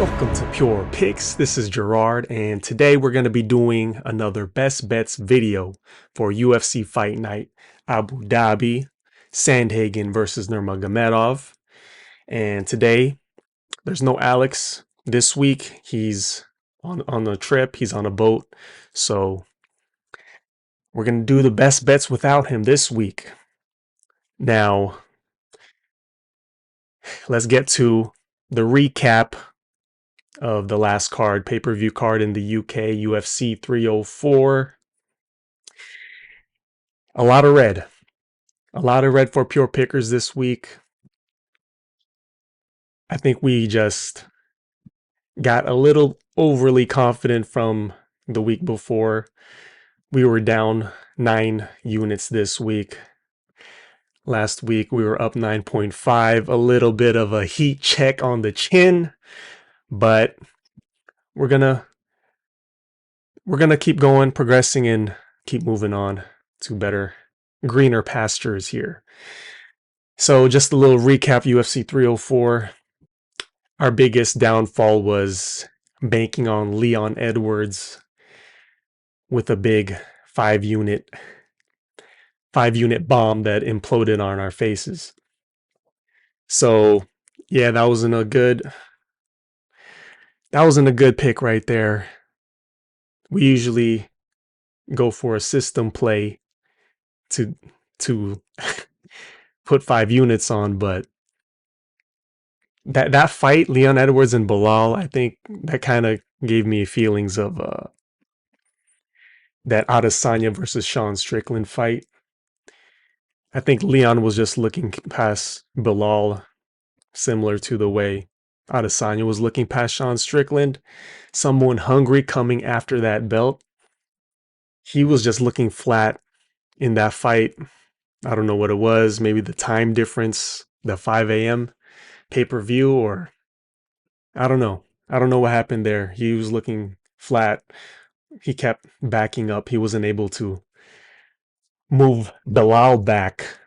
Welcome to Pure Picks. This is Gerard, and today we're going to be doing another best bets video for UFC Fight Night Abu Dhabi, Sandhagen versus Nurmagomedov. And today there's no Alex this week. He's on a trip. He's on a boat. So we're going to do the best bets without him this week. Now, let's get to the recap of the last card, pay-per-view card in the UK, UFC 304. A lot of red for pure pickers this week. I think we just got a little overly confident from the week before. We were down 9 units this week. Last week we were up 9.5, a little bit of a heat check on the chin. But we're gonna keep going, progressing, and keep moving on to better, greener pastures here. So just a little recap, UFC 304. Our biggest downfall was banking on Leon Edwards with a big 5-unit bomb that imploded on our faces. So yeah, that wasn't a good pick right there. We usually go for a system play to put 5 units on, but that fight, Leon Edwards and Bilal, I think that kind of gave me feelings of that Adesanya versus Sean Strickland fight. I think Leon was just looking past Bilal, similar to the way Adesanya was looking past Sean Strickland, someone hungry coming after that belt. He was just looking flat in that fight. I don't know what it was, maybe the time difference, the 5 a.m. pay-per-view, or I don't know. I don't know what happened there. He was looking flat. He kept backing up. He wasn't able to move Bilal back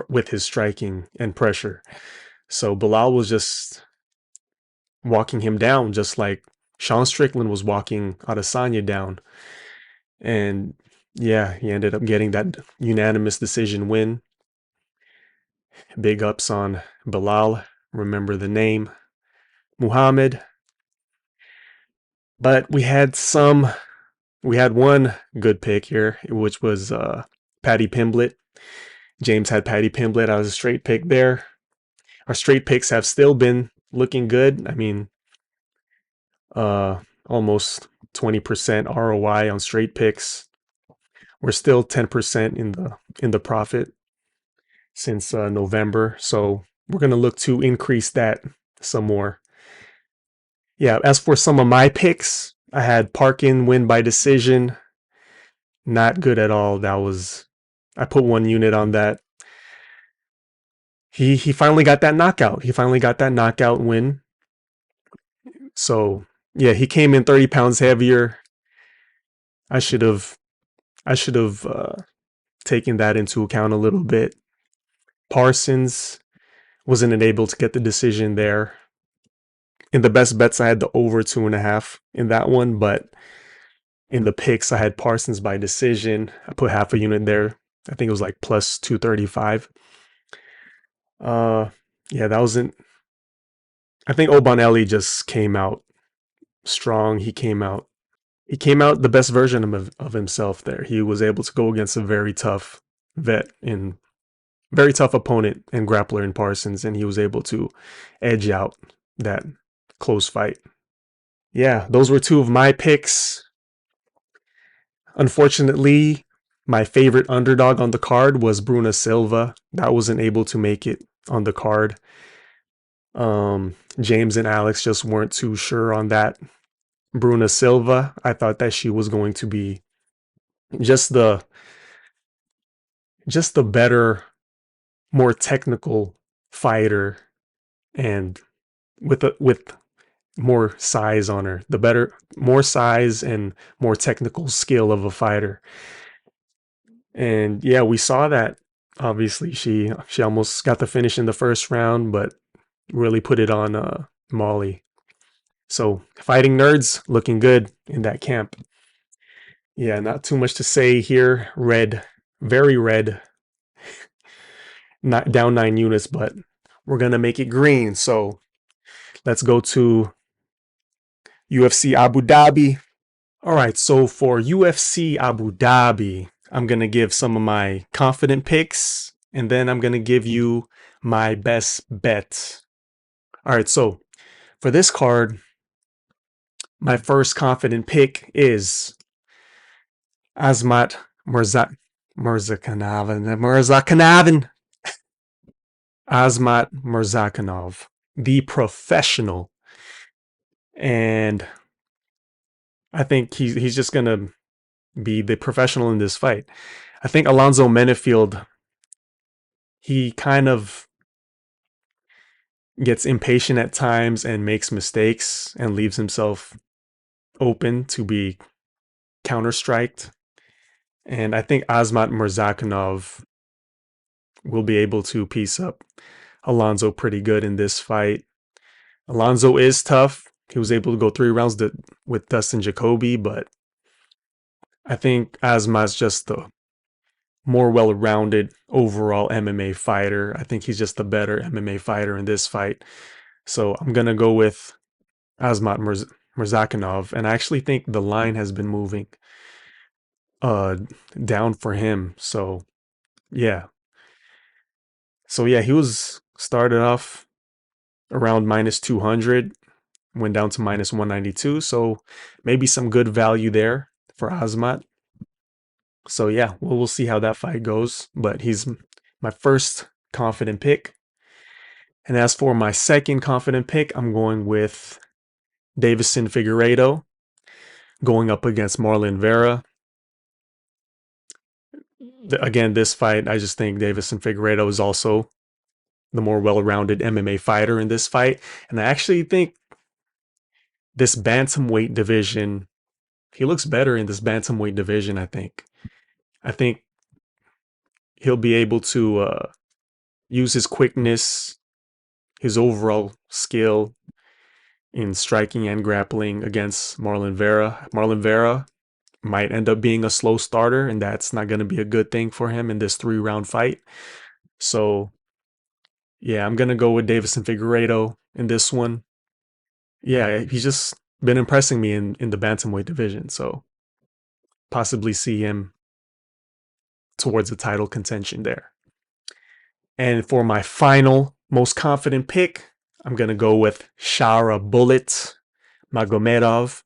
with his striking and pressure. So Bilal was just walking him down, just like Sean Strickland was walking Adesanya down. And yeah, he ended up getting that unanimous decision win. Big ups on Bilal. Remember the name, Muhammad. But we had one good pick here, which was Paddy Pimblett. James had Paddy Pimblett. I was a straight pick there. Our straight picks have still been looking good. I mean, almost 20% ROI on straight picks. We're still 10% in the profit since November, so we're gonna look to increase that some more. Yeah, as for some of my picks, I had Parkin win by decision. Not good at all. I put 1 unit on that. He finally got that knockout. He finally got that knockout win. So yeah, he came in 30 pounds heavier. I should have taken that into account a little bit. Parsons wasn't able to get the decision there. In the best bets, I had the over 2.5 in that one, but in the picks, I had Parsons by decision. I put half a unit there. I think it was like plus 235. Yeah, that wasn't. I think Obanelli just came out strong. He came out the best version of himself there. He was able to go against a very tough very tough opponent and grappler in Parsons, and he was able to edge out that close fight. Yeah, those were 2 of my picks. Unfortunately, my favorite underdog on the card was Bruna Silva. That wasn't able to make it on the card. James and Alex just weren't too sure on that. Bruna Silva, I thought that she was going to be just the better, more technical fighter, and with more size on her, more size and more technical skill of a fighter. And yeah, we saw that. Obviously, she almost got the finish in the first round, but really put it on Molly. So fighting nerds looking good in that camp. Yeah, not too much to say here. Red, very red. Not down 9 units, but we're gonna make it green. So let's go to UFC Abu Dhabi. All right, so for UFC Abu Dhabi, I'm gonna give some of my confident picks, and then I'm gonna give you my best bet. All right, so for this card, my first confident pick is Azmat Murzakanov. Azmat Murzakanov, the professional. And I think he's just going to be the professional in this fight. I think Alonzo Menefield, he kind of gets impatient at times and makes mistakes and leaves himself open to be counter-striked. And I think Azmat Murzakanov will be able to piece up Alonzo pretty good in this fight. Alonzo is tough. He was able to go 3 rounds with Dustin Jacoby, but I think Azmat's just the more well-rounded overall MMA fighter. I think he's just the better MMA fighter in this fight. So I'm going to go with Azmat Murzakanov, and I actually think the line has been moving down for him. So yeah. He was started off around minus 200, went down to minus 192. So maybe some good value there for Azmat. So yeah, we'll see how that fight goes. But he's my first confident pick. And as for my second confident pick, I'm going with Deiveson Figueiredo going up against Marlon Vera. Again, this fight, I just think Deiveson Figueiredo is also the more well-rounded MMA fighter in this fight. And I actually think this bantamweight division, he looks better in this bantamweight division, I think. I think he'll be able to use his quickness, his overall skill in striking and grappling against Marlon Vera. Marlon Vera might end up being a slow starter, and that's not going to be a good thing for him in this 3-round fight. So yeah, I'm going to go with Deiveson Figueiredo in this one. Yeah, he's just been impressing me in the bantamweight division. So possibly see him towards the title contention there. And for my final most confident pick, I'm going to go with Shara Bullet Magomedov.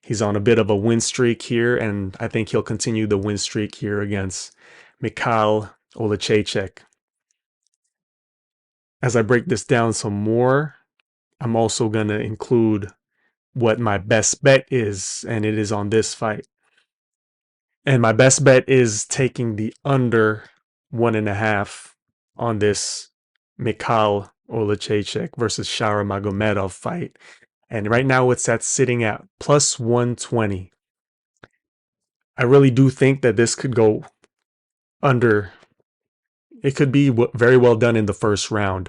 He's on a bit of a win streak here, and I think he'll continue the win streak here against Mikhail Olechechek. As I break this down some more, I'm also going to include what my best bet is, and it is on this fight. And my best bet is taking the under 1.5 on this Mikhail Olechechek versus Shara Magomedov fight. And right now it's sitting at plus 120. I really do think that this could go under. It could be very well done in the first round.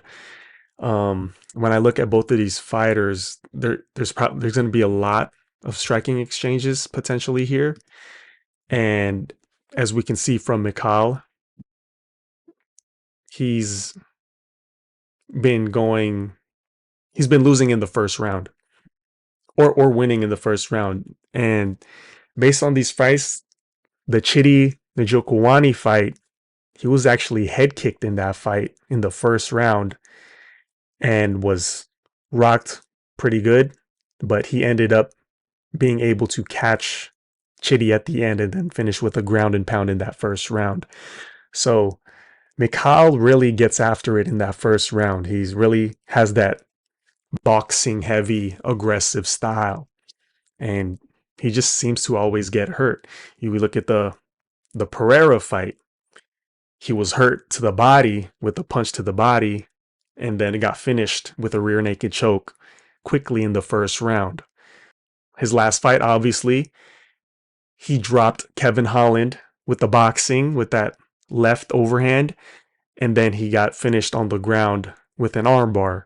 When I look at both of these fighters, there's going to be a lot of striking exchanges potentially here. And as we can see from Mikhail, he's been losing in the first round or winning in the first round. And based on these fights, the Chidi Njokuani fight, he was actually head kicked in that fight in the first round and was rocked pretty good, but he ended up being able to catch Chidi at the end and then finish with a ground and pound in that first round. So Mikhail really gets after it in that first round. He's really has that boxing heavy, aggressive style. And he just seems to always get hurt. You look at the Pereira fight. He was hurt to the body with a punch to the body, and then it got finished with a rear naked choke quickly in the first round. His last fight, obviously, he dropped Kevin Holland with the boxing, with that left overhand, and then he got finished on the ground with an armbar.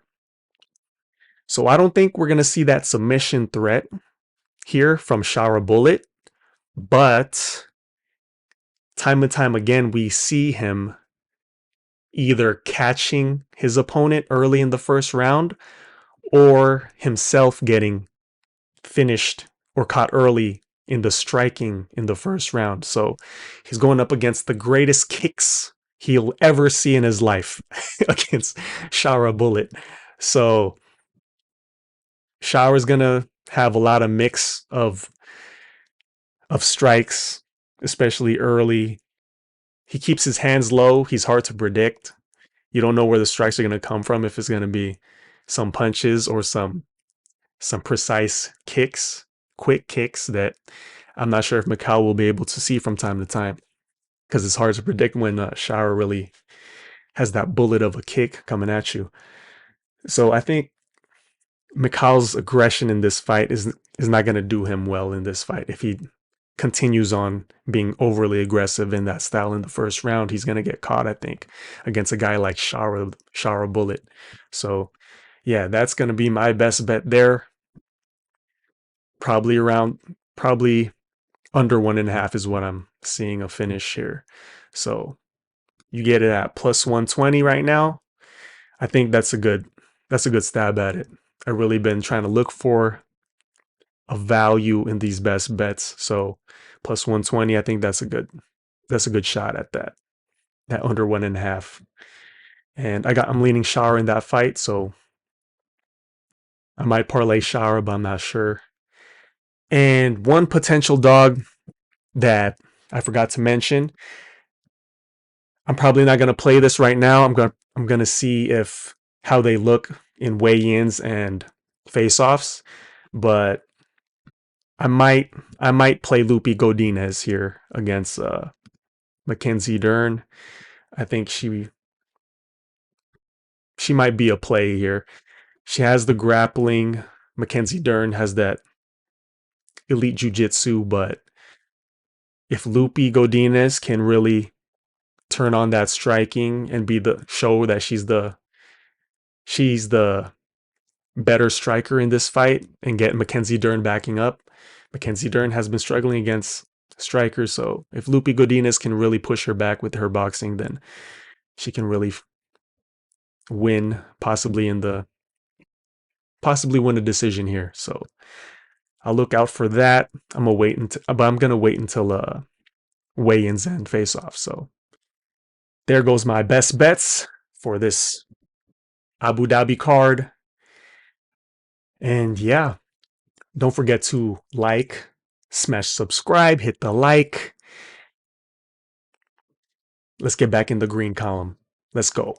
So I don't think we're going to see that submission threat here from Shara Bullet, but time and time again, we see him either catching his opponent early in the first round or himself getting finished or caught early in the striking in the first round. So he's going up against the greatest kicks he'll ever see in his life against Shara Bullet. So Shara's gonna have a lot of mix of strikes, especially early. He keeps his hands low. He's hard to predict. You don't know where the strikes are gonna come from, if it's gonna be some punches or some precise kicks, quick kicks that I'm not sure if Macau will be able to see from time to time, because it's hard to predict when Shara really has that bullet of a kick coming at you. So I think Macau's aggression in this fight is not going to do him well in this fight. If he continues on being overly aggressive in that style in the first round, he's going to get caught, I think, against a guy like Shara Bullet. So yeah, that's going to be my best bet there. Probably under 1.5 is what I'm seeing a finish here. So you get it at plus 120 right now. I think that's a good stab at it. I've really been trying to look for a value in these best bets. So plus 120, I think that's a good shot at that under 1.5. And I'm leaning Shara in that fight, so I might parlay Shara, but I'm not sure. And one potential dog that I forgot to mention, I'm probably not going to play this right now. I'm going to see how they look in weigh-ins and face-offs, but I might play Lupi Godinez here against Mackenzie Dern. I think she might be a play here. She has the grappling. Mackenzie Dern has that elite jiu-jitsu, but if Lupi Godinez can really turn on that striking and show that she's the better striker in this fight and get Mackenzie Dern backing up. Mackenzie Dern has been struggling against strikers, so if Lupi Godinez can really push her back with her boxing, then she can really win, possibly win a decision here. So I'll look out for that. I'm gonna wait until weigh-ins and face-off. So there goes my best bets for this Abu Dhabi card. And yeah, don't forget to smash subscribe, hit the like. Let's get back in the green column. Let's go.